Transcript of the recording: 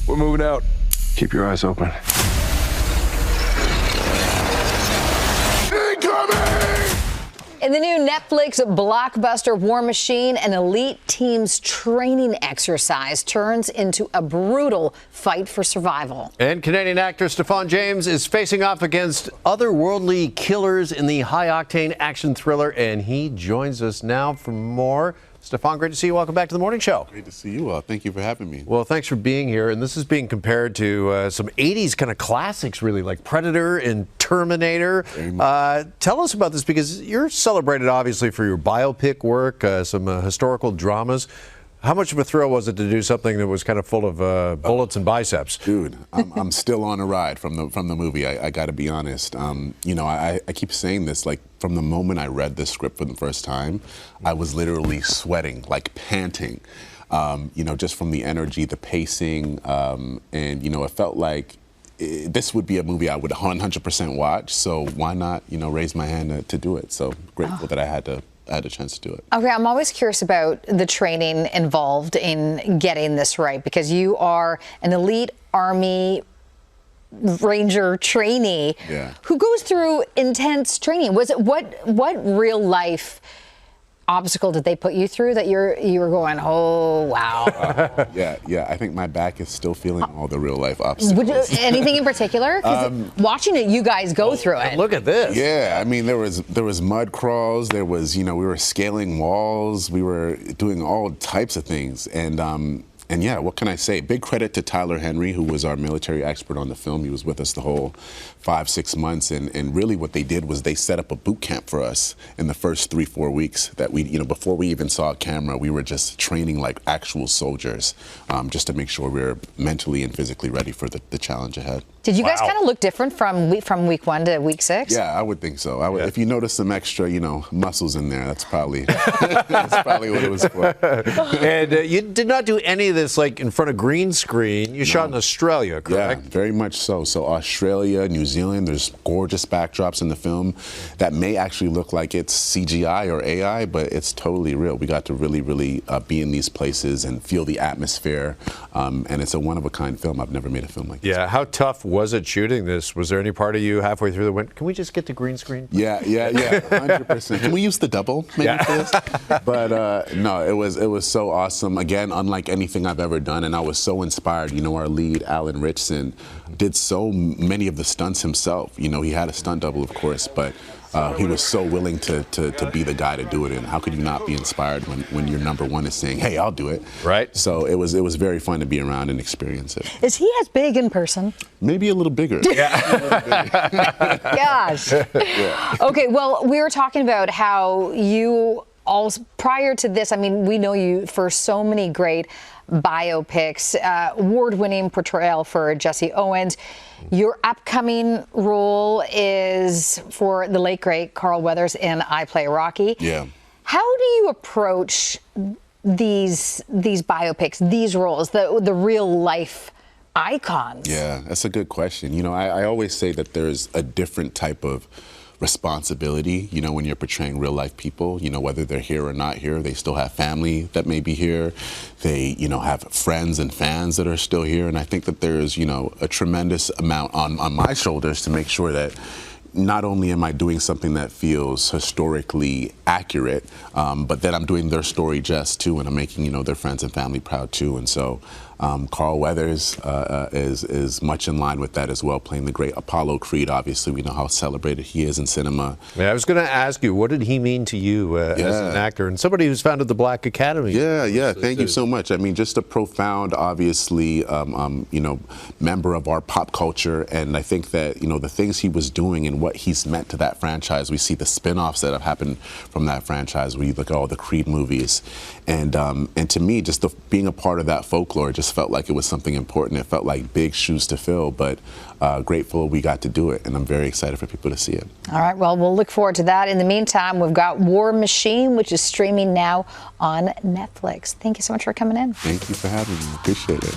We're moving out. Keep your eyes open. In the new Netflix blockbuster War Machine, an elite team's training exercise turns into a brutal fight for survival. And Canadian actor Stephan James is facing off against otherworldly killers in the high-octane action thriller, and he joins us now for more. Stephan, great to see you. Welcome back to the morning show. Great to see you all. Thank you for having me. Well, thanks for being here. And this is being compared to some 80s kind of classics, really, like Predator and Terminator. Tell us about this, because you're celebrated, obviously, for your biopic work, some historical dramas. How much of a thrill was it to do something that was kind of full of bullets and biceps? Dude, I'm still on a ride from the movie. I got to be honest. You know, I keep saying this, like, from the moment I read this script for the first time, I was literally sweating, like panting. You know, just from the energy, the pacing, and you know, it felt like this would be a movie I would 100% watch. So why not, you know, raise my hand to do it? So grateful that I had a chance to do it. Okay, I'm always curious about the training involved in getting this right, because you are an elite Army Ranger trainee who goes through intense training. Was it what real life obstacle did they put you through that you were going, oh wow? Yeah. I think my back is still feeling all the real life obstacles. Anything in particular? 'Cause watching it, you guys go through it. Look at this. Yeah, I mean, there was mud crawls. There was, you know, we were scaling walls. We were doing all types of things. And yeah, what can I say? Big credit to Tyler Henry, who was our military expert on the film. He was with us the whole 5-6 months. And really what they did was they set up a boot camp for us in the first 3-4 weeks that we, you know, before we even saw a camera, we were just training like actual soldiers, just to make sure we were mentally and physically ready for the challenge ahead. Did you guys kind of look different from week 1 to week 6? Yeah, I would think so. If you notice some extra, you know, muscles in there, that's probably what it was for. And you did not do any of this like in front of green screen. You shot in Australia, correct? Yeah, very much so. So Australia, New Zealand, there's gorgeous backdrops in the film that may actually look like it's CGI or AI, but it's totally real. We got to really be in these places and feel the atmosphere. And it's a one-of-a-kind film. I've never made a film like this. Yeah, how tough was it shooting this? Was there any part of you halfway through that went, can we just get to green screen? Yeah, 100%. Can we use the double maybe for this? But no, it was so awesome. Again, unlike anything I've ever done, and I was so inspired. You know, our lead, Alan Ritchson, did so many of the stunts himself. You know, he had a stunt double, of course, but he was so willing to be the guy to do it. And how could you not be inspired when your number one is saying, hey, I'll do it? Right. So it was very fun to be around and experience it. Is he as big in person? Maybe a little bigger. Gosh. Yeah. Okay, well, we were talking about how you also, prior to this, I mean, we know you for so many great biopics, award-winning portrayal for Jesse Owens. Your upcoming role is for the late, great Carl Weathers in I Play Rocky. Yeah. How do you approach these biopics, these roles, the real life icons? Yeah, that's a good question. You know, I always say that there's a different type of responsibility, you know, when you're portraying real life people, you know, whether they're here or not here, they still have family that may be here. They, you know, have friends and fans that are still here. And I think that there's, you know, a tremendous amount on my shoulders to make sure that not only am I doing something that feels historically accurate, but that I'm doing their story just too, and I'm making, you know, their friends and family proud too. And so Carl Weathers is much in line with that as well, playing the great Apollo Creed. Obviously, we know how celebrated he is in cinema. Yeah, I was going to ask you, what did he mean to you as an actor and somebody who's founded the Black Academy? Yeah, thank you so much. I mean, just a profound, obviously, you know, member of our pop culture, and I think that, you know, the things he was doing and what he's meant to that franchise. We see the spin-offs that have happened from that franchise. We look at all the Creed movies, and to me, just being a part of that folklore just felt like it was something important. It felt like big shoes to fill, but grateful we got to do it, and I'm very excited for people to see it. All right, well, we'll look forward to that. In the meantime, we've got War Machine, which is streaming now on Netflix. Thank you so much for coming in. Thank you for having me. Appreciate it.